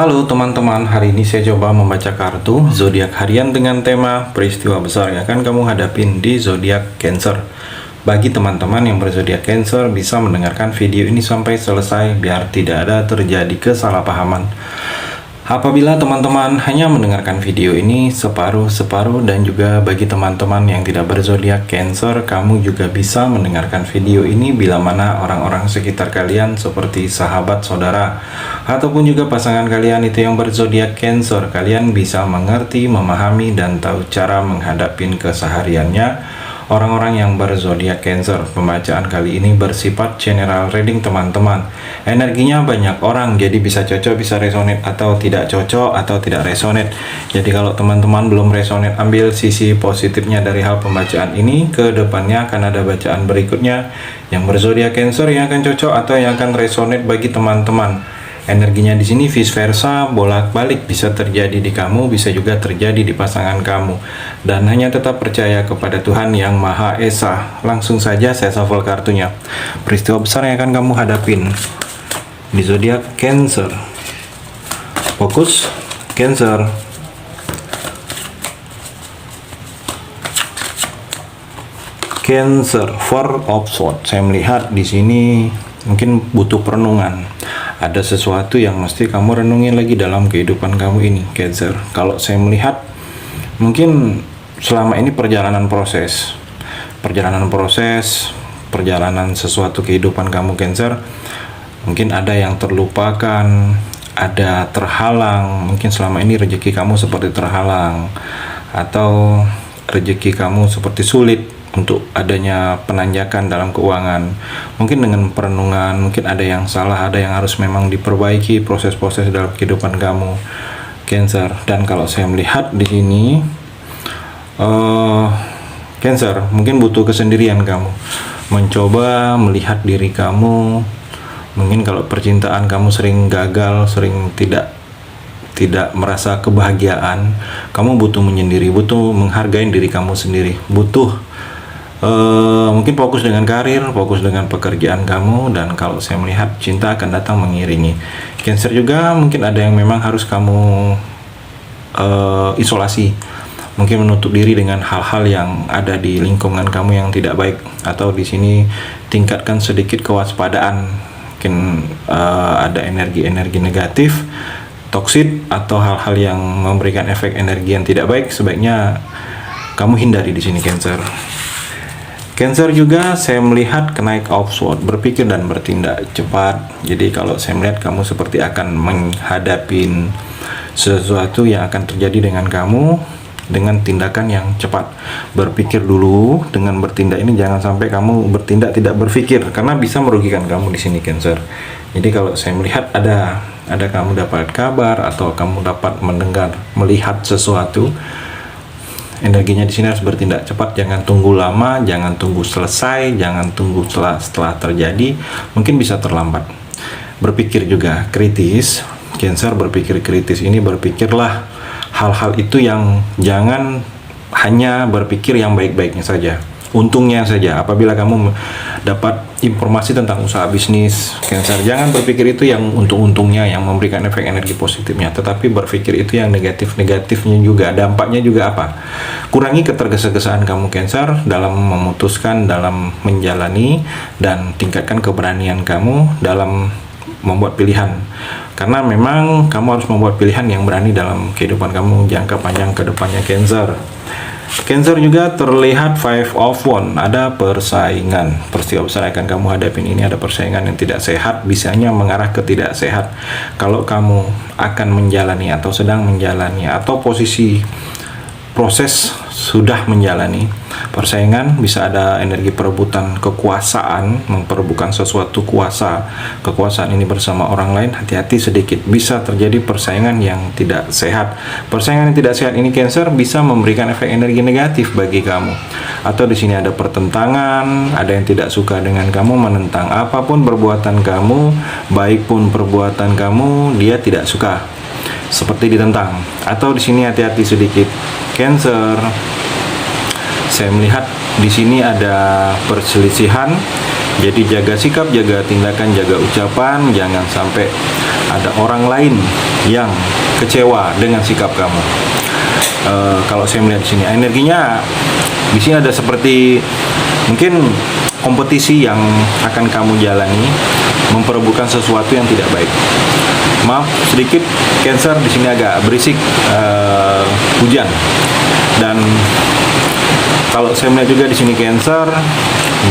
Halo teman-teman, hari ini saya coba membaca kartu zodiak harian dengan tema peristiwa besar yang akan kamu hadapin di zodiak Cancer. Bagi teman-teman yang berzodiak Cancer bisa mendengarkan video ini sampai selesai biar tidak ada terjadi kesalahpahaman. Apabila teman-teman hanya mendengarkan video ini separuh-separuh dan juga bagi teman-teman yang tidak berzodiak Cancer, kamu juga bisa mendengarkan video ini bila mana orang-orang sekitar kalian seperti sahabat, saudara, ataupun juga pasangan kalian itu yang berzodiak Cancer, kalian bisa mengerti, memahami, dan tahu cara menghadapin kesehariannya orang-orang yang berzodiak Cancer. Pembacaan kali ini bersifat general reading teman-teman. Energinya banyak orang, jadi bisa cocok, bisa resonate, atau tidak cocok, atau tidak resonate. Jadi kalau teman-teman belum resonate, ambil sisi positifnya dari hal pembacaan ini. Ke depannya akan ada bacaan berikutnya yang berzodiak Cancer yang akan cocok atau yang akan resonate bagi teman-teman. Energinya di sini vice versa, bolak-balik, bisa terjadi di kamu, bisa juga terjadi di pasangan kamu. Dan hanya tetap percaya kepada Tuhan yang Maha Esa. Langsung saja saya shuffle kartunya. Peristiwa besar yang akan kamu hadapin di zodiak Cancer. Fokus Cancer. Cancer, Four of Swords. Saya melihat di sini mungkin butuh perenungan. Ada sesuatu yang mesti kamu renungin lagi dalam kehidupan kamu ini, Cancer. Kalau saya melihat, mungkin selama ini perjalanan sesuatu kehidupan kamu, Cancer. Mungkin ada yang terlupakan, ada terhalang. Mungkin selama ini rezeki kamu seperti terhalang, atau rezeki kamu seperti sulit untuk adanya penanjakan dalam keuangan. Mungkin dengan perenungan, mungkin ada yang salah, ada yang harus memang diperbaiki proses-proses dalam kehidupan kamu, Cancer. Dan kalau saya melihat di sini, Cancer, mungkin butuh kesendirian kamu, mencoba melihat diri kamu. Mungkin kalau percintaan kamu sering gagal, sering tidak merasa kebahagiaan, kamu butuh menyendiri, butuh menghargai diri kamu sendiri, butuh mungkin fokus dengan karir, fokus dengan pekerjaan kamu. Dan kalau saya melihat, cinta akan datang mengiringi, Cancer. Juga mungkin ada yang memang harus kamu isolasi, mungkin menutup diri dengan hal-hal yang ada di lingkungan kamu yang tidak baik. Atau di sini tingkatkan sedikit kewaspadaan, mungkin ada energi-energi negatif, toksik, atau hal-hal yang memberikan efek energi yang tidak baik, sebaiknya kamu hindari di sini, Cancer. Cancer juga saya melihat kenaik of sword, berpikir dan bertindak cepat. Jadi kalau saya melihat kamu seperti akan menghadapi sesuatu yang akan terjadi dengan kamu dengan tindakan yang cepat. Berpikir dulu dengan bertindak ini, jangan sampai kamu bertindak tidak berpikir, karena bisa merugikan kamu di sini, Cancer. Jadi kalau saya melihat ada kamu dapat kabar atau kamu dapat mendengar, melihat sesuatu, energinya di sini harus bertindak cepat. Jangan tunggu lama, jangan tunggu selesai, jangan tunggu setelah terjadi, mungkin bisa terlambat. Berpikir juga kritis, Cancer. Berpikir kritis ini, berpikirlah hal-hal itu yang jangan hanya berpikir yang baik-baiknya saja, untungnya saja. Apabila kamu dapat informasi tentang usaha bisnis, Cancer, jangan berpikir itu yang untung-untungnya, yang memberikan efek energi positifnya, tetapi berpikir itu yang negatif-negatifnya juga, dampaknya juga apa. Kurangi ketergesa-gesaan kamu, Cancer, dalam memutuskan, dalam menjalani, dan tingkatkan keberanian kamu dalam membuat pilihan. Karena memang kamu harus membuat pilihan yang berani dalam kehidupan kamu jangka panjang ke depannya, Cancer. Cancer juga terlihat Five of Wands, ada persaingan. Peristiwa besar yang akan kamu hadapin ini ada persaingan yang tidak sehat, bisanya mengarah ke tidak sehat. Kalau kamu akan menjalani atau sedang menjalani atau proses sudah menjalani persaingan, bisa ada energi perebutan kekuasaan, memperebutkan sesuatu kekuasaan ini bersama orang lain. Hati-hati sedikit, bisa terjadi persaingan yang tidak sehat. Persaingan yang tidak sehat ini, Cancer, bisa memberikan efek energi negatif bagi kamu. Atau di sini ada pertentangan, ada yang tidak suka dengan kamu, menentang apapun perbuatan kamu, baik pun perbuatan kamu, dia tidak suka, seperti ditentang. Atau di sini hati-hati sedikit, Cancer. Saya melihat di sini ada perselisihan, jadi jaga sikap, jaga tindakan, jaga ucapan, jangan sampai ada orang lain yang kecewa dengan sikap kamu. Kalau saya melihat di sini energinya, di sini ada seperti mungkin kompetisi yang akan kamu jalani, memperebutkan sesuatu yang tidak baik. Maaf sedikit, Cancer, di sini agak berisik hujan. Dan kalau saya melihat juga di sini Cancer,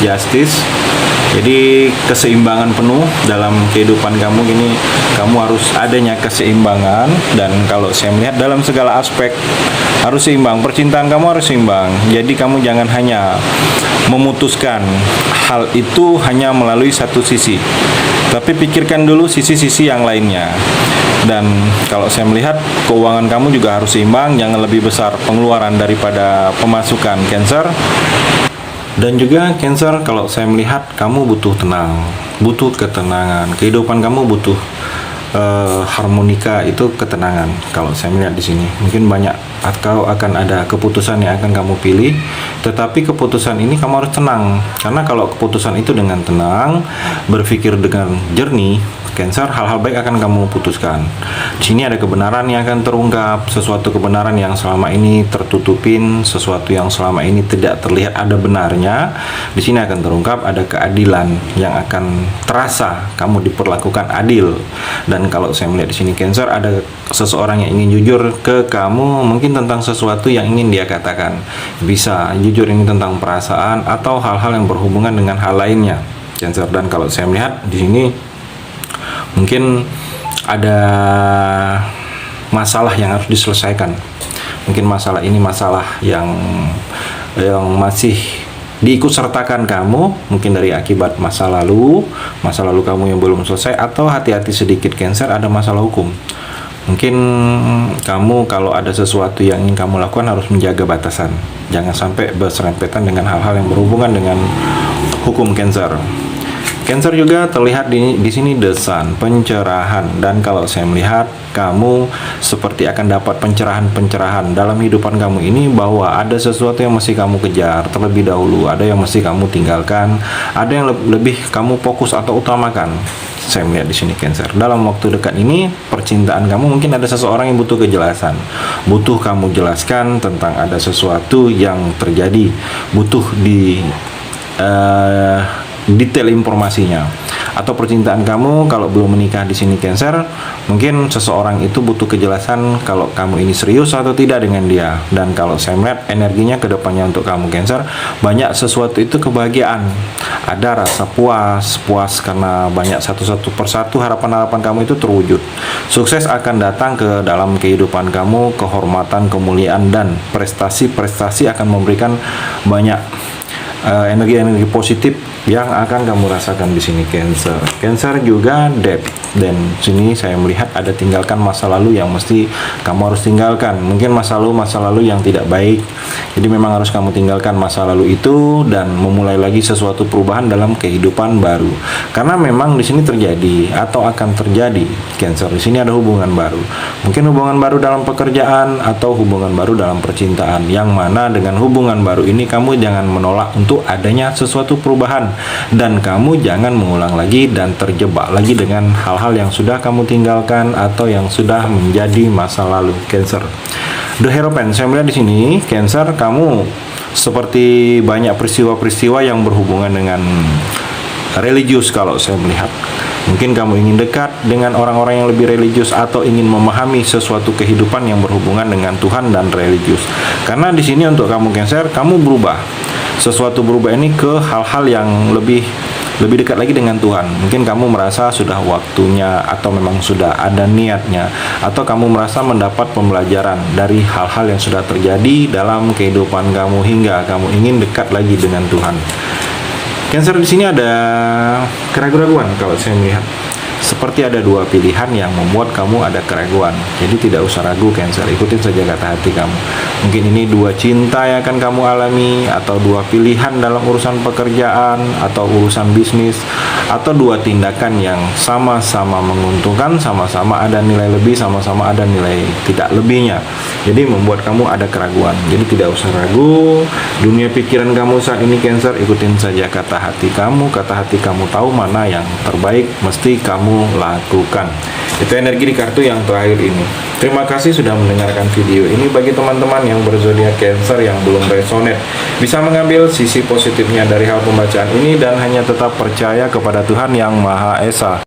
justice. Jadi keseimbangan penuh dalam kehidupan kamu ini, kamu harus adanya keseimbangan. Dan kalau saya melihat dalam segala aspek harus seimbang, percintaan kamu harus seimbang. Jadi kamu jangan hanya memutuskan hal itu hanya melalui satu sisi, tapi pikirkan dulu sisi-sisi yang lainnya. Dan kalau saya melihat keuangan kamu juga harus seimbang, jangan lebih besar pengeluaran daripada pemasukan, Cancer. Dan juga Cancer, kalau saya melihat kamu butuh tenang, butuh ketenangan. Kehidupan kamu butuh harmonika, itu ketenangan. Kalau saya melihat di sini, mungkin banyak atau akan ada keputusan yang akan kamu pilih, tetapi keputusan ini kamu harus tenang. Karena kalau keputusan itu dengan tenang, berpikir dengan jernih, Cancer, hal-hal baik akan kamu putuskan. Di sini ada kebenaran yang akan terungkap, sesuatu kebenaran yang selama ini tertutupin, sesuatu yang selama ini tidak terlihat ada benarnya. Di sini akan terungkap, ada keadilan yang akan terasa, kamu diperlakukan adil. Dan kalau saya melihat di sini Cancer, ada seseorang yang ingin jujur ke kamu, mungkin tentang sesuatu yang ingin dia katakan. Bisa jujur ini tentang perasaan atau hal-hal yang berhubungan dengan hal lainnya, Cancer. Dan kalau saya melihat di sini, mungkin ada masalah yang harus diselesaikan. Mungkin masalah ini masalah yang masih diikut sertakan kamu, mungkin dari akibat masa lalu kamu yang belum selesai. Atau hati-hati sedikit Cancer, ada masalah hukum. Mungkin kamu kalau ada sesuatu yang ingin kamu lakukan harus menjaga batasan, jangan sampai berserempetan dengan hal-hal yang berhubungan dengan hukum, Cancer. Cancer juga terlihat di sini The Sun, pencerahan. Dan kalau saya melihat kamu seperti akan dapat pencerahan dalam hidupan kamu ini, bahwa ada sesuatu yang mesti kamu kejar terlebih dahulu, ada yang mesti kamu tinggalkan, ada yang lebih kamu fokus atau utamakan. Saya melihat di sini Cancer, dalam waktu dekat ini percintaan kamu, mungkin ada seseorang yang butuh kejelasan, butuh kamu jelaskan tentang ada sesuatu yang terjadi, butuh detail informasinya. Atau percintaan kamu kalau belum menikah di sini Cancer, mungkin seseorang itu butuh kejelasan kalau kamu ini serius atau tidak dengan dia. Dan kalau saya melihat energinya ke depannya untuk kamu Cancer, banyak sesuatu itu kebahagiaan, ada rasa puas karena banyak satu persatu harapan-harapan kamu itu terwujud. Sukses akan datang ke dalam kehidupan kamu, kehormatan, kemuliaan, dan prestasi akan memberikan banyak energi-energi positif yang akan kamu rasakan di sini Cancer. Cancer juga depth, dan sini saya melihat ada tinggalkan masa lalu yang mesti kamu harus tinggalkan. Mungkin masa lalu yang tidak baik. Jadi memang harus kamu tinggalkan masa lalu itu dan memulai lagi sesuatu perubahan dalam kehidupan baru. Karena memang di sini terjadi atau akan terjadi Cancer. Di sini ada hubungan baru. Mungkin hubungan baru dalam pekerjaan atau hubungan baru dalam percintaan. Yang mana dengan hubungan baru ini kamu jangan menolak untuk adanya sesuatu perubahan, dan kamu jangan mengulang lagi dan terjebak lagi dengan hal-hal yang sudah kamu tinggalkan atau yang sudah menjadi masa lalu Cancer. The Hierophant, saya melihat di sini Cancer, kamu seperti banyak peristiwa-peristiwa yang berhubungan dengan religius. Kalau saya melihat mungkin kamu ingin dekat dengan orang-orang yang lebih religius atau ingin memahami sesuatu kehidupan yang berhubungan dengan Tuhan dan religius. Karena di sini untuk kamu Cancer, kamu berubah. Sesuatu berubah ini ke hal-hal yang lebih dekat lagi dengan Tuhan. Mungkin kamu merasa sudah waktunya atau memang sudah ada niatnya, atau kamu merasa mendapat pembelajaran dari hal-hal yang sudah terjadi dalam kehidupan kamu hingga kamu ingin dekat lagi dengan Tuhan. Cancer, di sini ada keraguan kalau saya melihat. Seperti ada dua pilihan yang membuat kamu ada keraguan. Jadi tidak usah ragu Cancer, ikutin saja kata hati kamu. Mungkin ini dua cinta yang akan kamu alami, atau dua pilihan dalam urusan pekerjaan atau urusan bisnis, atau dua tindakan yang sama-sama menguntungkan, sama-sama ada nilai lebih, sama-sama ada nilai tidak lebihnya. Jadi membuat kamu ada keraguan. Jadi tidak usah ragu. Dunia pikiran kamu saat ini Cancer, ikutin saja kata hati kamu. Kata hati kamu tahu mana yang terbaik, mesti kamu kamu lakukan. Itu energi di kartu yang terakhir ini. Terima kasih sudah mendengarkan video ini. Bagi teman-teman yang berzodiak Cancer yang belum resonate, bisa mengambil sisi positifnya dari hal pembacaan ini dan hanya tetap percaya kepada Tuhan Yang Maha Esa.